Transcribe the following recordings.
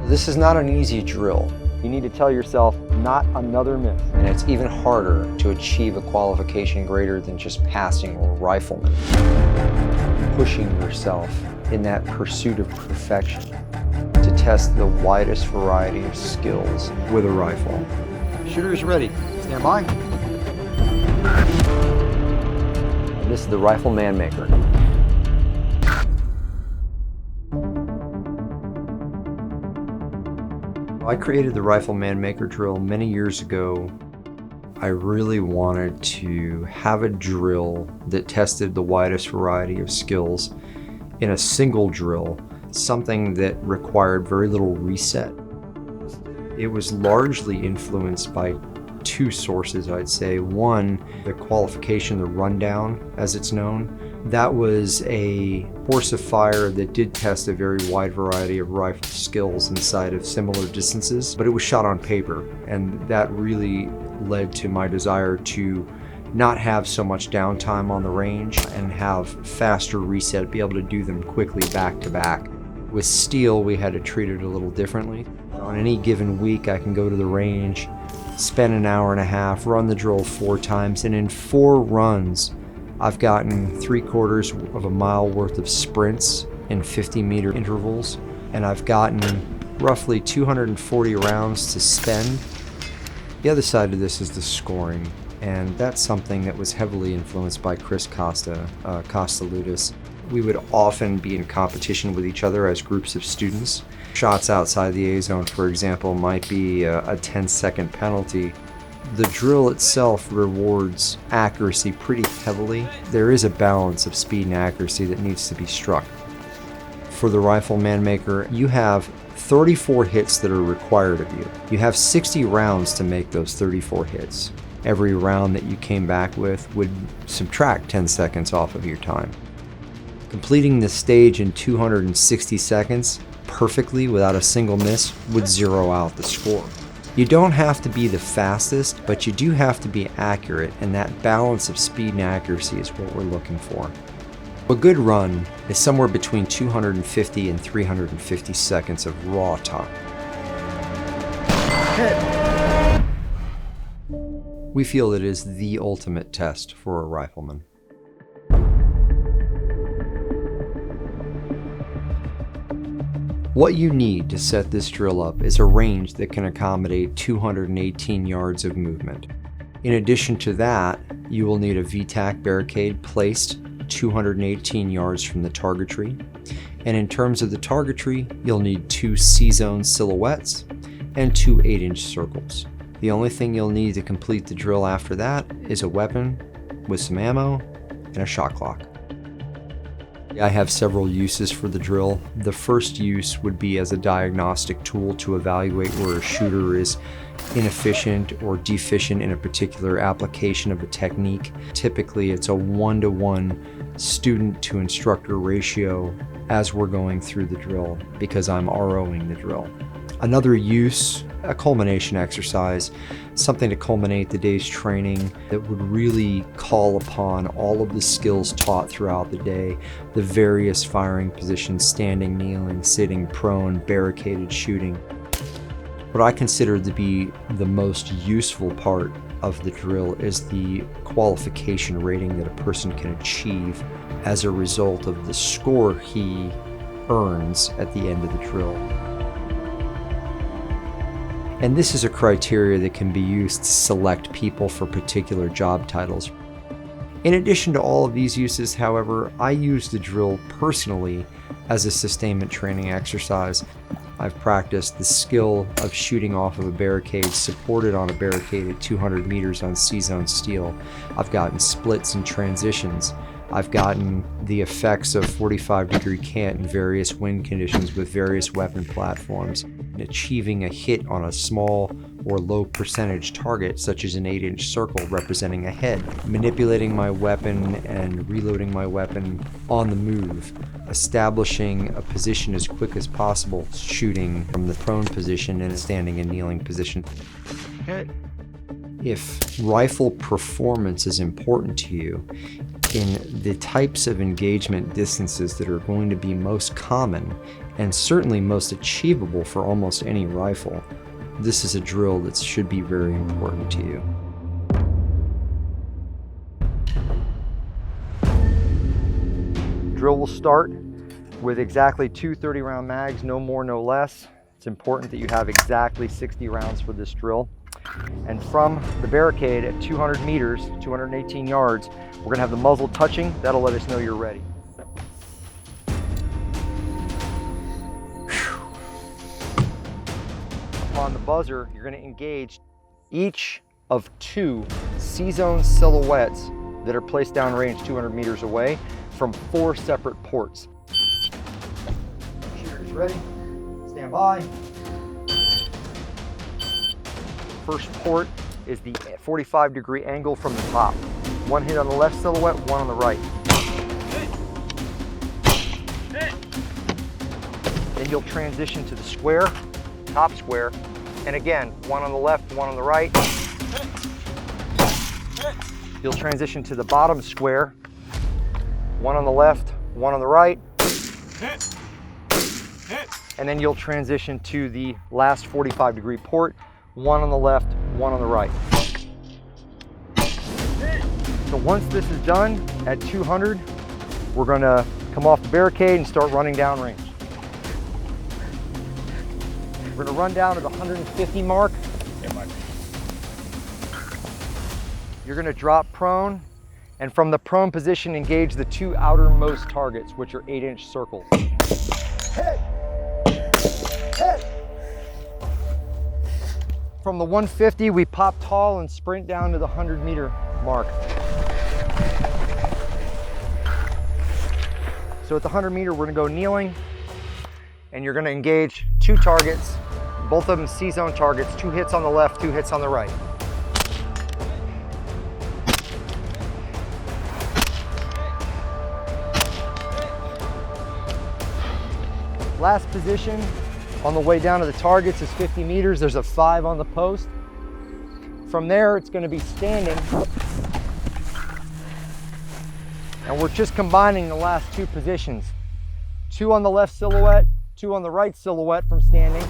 This is not an easy drill. You need to tell yourself, not another miss. And it's even harder to achieve a qualification greater than just passing or rifleman. Pushing yourself in that pursuit of perfection to test the widest variety of skills with a rifle. Shooter is ready. Stand by. And this is the RifleMan Maker. I created the RifleMan Maker drill many years ago. I really wanted to have a drill that tested the widest variety of skills in a single drill, something that required very little reset. It was largely influenced by two sources, I'd say. One, the qualification, the rundown, as it's known. That was a course of fire that did test a very wide variety of rifle skills inside of similar distances, but it was shot on paper, and that really led to my desire to not have so much downtime on the range and have faster reset, be able to do them quickly back to back. With steel, we had to treat it a little differently. On any given week, I can go to the range, spend an hour and a half, run the drill 4 times, and in 4 runs, I've gotten 3/4 of a mile worth of sprints in 50-meter intervals, and I've gotten roughly 240 rounds to spend. The other side of this is the scoring, and that's something that was heavily influenced by Chris Costa, Ludis. We would often be in competition with each other as groups of students. Shots outside the A zone, for example, might be a 10-second penalty. The drill itself rewards accuracy pretty heavily. There is a balance of speed and accuracy that needs to be struck. For the RifleMan Maker, you have 34 hits that are required of you. You have 60 rounds to make those 34 hits. Every round that you came back with would subtract 10 seconds off of your time. Completing this stage in 260 seconds perfectly without a single miss would zero out the score. You don't have to be the fastest, but you do have to be accurate, and that balance of speed and accuracy is what we're looking for. A good run is somewhere between 250 and 350 seconds of raw time. Hit. We feel it is the ultimate test for a rifleman. What you need to set this drill up is a range that can accommodate 218 yards of movement. In addition to that, you will need a VTAC barricade placed 218 yards from the targetry. And in terms of the targetry, you'll need 2 C-zone silhouettes and 2 8-inch circles. The only thing you'll need to complete the drill after that is a weapon with some ammo and a shot clock. I have several uses for the drill. The first use would be as a diagnostic tool to evaluate where a shooter is inefficient or deficient in a particular application of a technique. Typically, it's a 1-to-1 student to instructor ratio as we're going through the drill because I'm ROing the drill. Another use, a culmination exercise, something to culminate the day's training that would really call upon all of the skills taught throughout the day, the various firing positions, standing, kneeling, sitting, prone, barricaded shooting. What I consider to be the most useful part of the drill is the qualification rating that a person can achieve as a result of the score he earns at the end of the drill. And this is a criteria that can be used to select people for particular job titles. In addition to all of these uses, however, I use the drill personally as a sustainment training exercise. I've practiced the skill of shooting off of a barricade supported on a barricade at 200 meters on C-zone steel. I've gotten splits and transitions. I've gotten the effects of 45-degree cant in various wind conditions with various weapon platforms. And achieving a hit on a small or low percentage target, such as an 8-inch circle representing a head. Manipulating my weapon and reloading my weapon on the move. Establishing a position as quick as possible, shooting from the prone position in a standing and kneeling position. Hit. If rifle performance is important to you, in the types of engagement distances that are going to be most common and certainly most achievable for almost any rifle, this is a drill that should be very important to you. Drill will start with exactly 2 30-round mags, no more, no less. It's important that you have exactly 60 rounds for this drill. And from the barricade at 200 meters, 218 yards, we're going to have the muzzle touching. That'll let us know you're ready. On the buzzer, you're going to engage each of 2 C-zone silhouettes that are placed downrange 200 meters away from 4 separate ports. Shooters ready, stand by. First port is the 45-degree angle from the top. 1 hit on the left silhouette, 1 on the right. Then you'll transition to the square, top square, and again, 1 on the left, 1 on the right. You'll transition to the bottom square, 1 on the left, 1 on the right. And then you'll transition to the last 45-degree port, 1 on the left, 1 on the right. So once this is done at 200, we're going to come off the barricade and start running downrange. We're going to run down to the 150 mark. You're going to drop prone, and from the prone position, engage the 2 outermost targets, which are 8-inch circles. Head. Head. From the 150, we pop tall and sprint down to the 100-meter mark. So at the 100-meter, we're going to go kneeling, and you're going to engage 2 targets, both of them C-zone targets, 2 hits on the left, 2 hits on the right. Last position on the way down to the targets is 50 meters. There's a 5 on the post. From there, it's going to be standing. And we're just combining the last 2 positions. 2 on the left silhouette, 2 on the right silhouette from standing.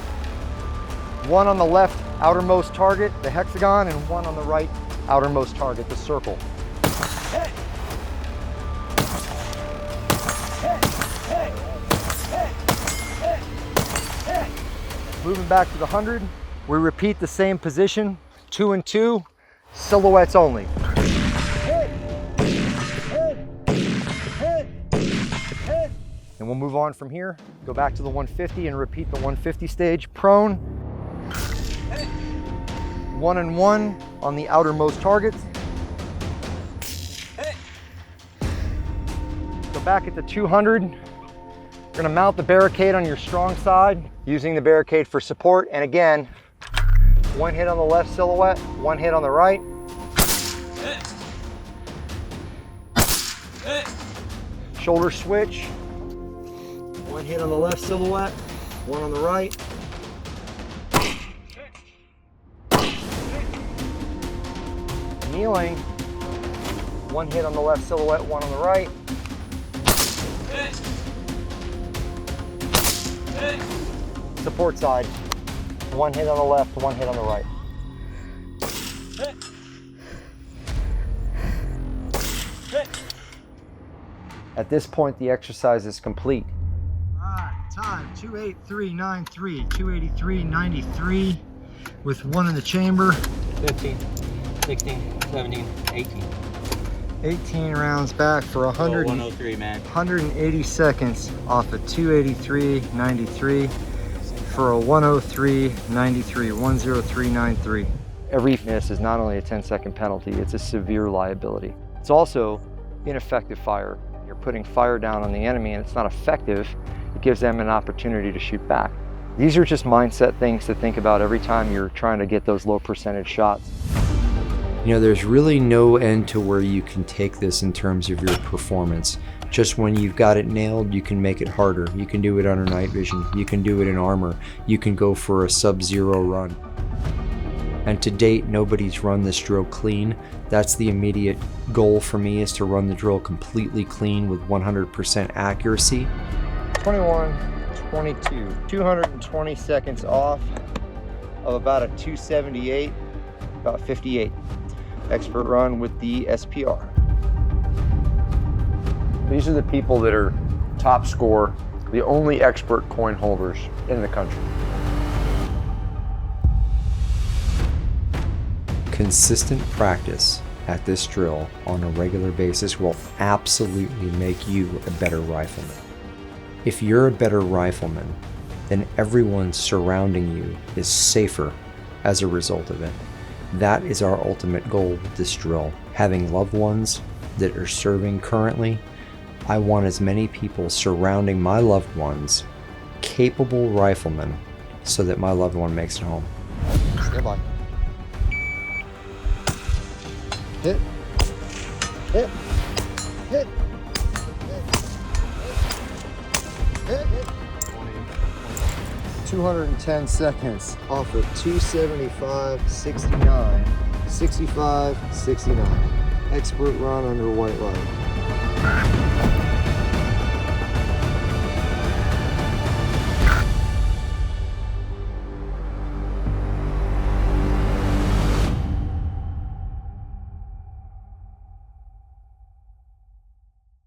1 on the left outermost target, the hexagon, and 1 on the right outermost target, the circle. Hey. Moving back to the 100, we repeat the same position, 2 and 2, silhouettes only. And we'll move on from here, go back to the 150 and repeat the 150 stage, prone. 1 and 1 on the outermost targets. Go back at the 200. You're gonna mount the barricade on your strong side, using the barricade for support. And again, 1 hit on the left silhouette, 1 hit on the right. Shoulder switch. 1 hit on the left silhouette, 1 on the right. Kneeling. 1 hit on the left silhouette, 1 on the right. Support side. 1 hit on the left, 1 hit on the right. At this point, the exercise is complete. All right, time 283.93, 283.93 with 1 in the chamber. 15, 16, 17, 18. 18 rounds back for 103, man. 180 seconds off a 283.93 for a 103.93, 103.93. Every miss is not only a 10-second penalty, it's a severe liability. It's also ineffective fire. You're putting fire down on the enemy and it's not effective. It gives them an opportunity to shoot back. These are just mindset things to think about every time you're trying to get those low percentage shots. You know, there's really no end to where you can take this in terms of your performance. Just when you've got it nailed, you can make it harder. You can do it under night vision. You can do it in armor. You can go for a sub-zero run. And to date, nobody's run this drill clean. That's the immediate goal for me, is to run the drill completely clean with 100% accuracy. 21, 22. 220 seconds off of about a 278, about 58. Expert run with the SPR. These are the people that are top score, the only expert coin holders in the country. Consistent practice at this drill on a regular basis will absolutely make you a better rifleman. If you're a better rifleman, then everyone surrounding you is safer as a result of it. That is our ultimate goal with this drill. Having loved ones that are serving currently, I want as many people surrounding my loved ones, capable riflemen, so that my loved one makes it home. Stand by. Hit. Hit. Hit. Hit. Hit. 210 seconds off of 275, 69, 65, 69. Expert run under white light.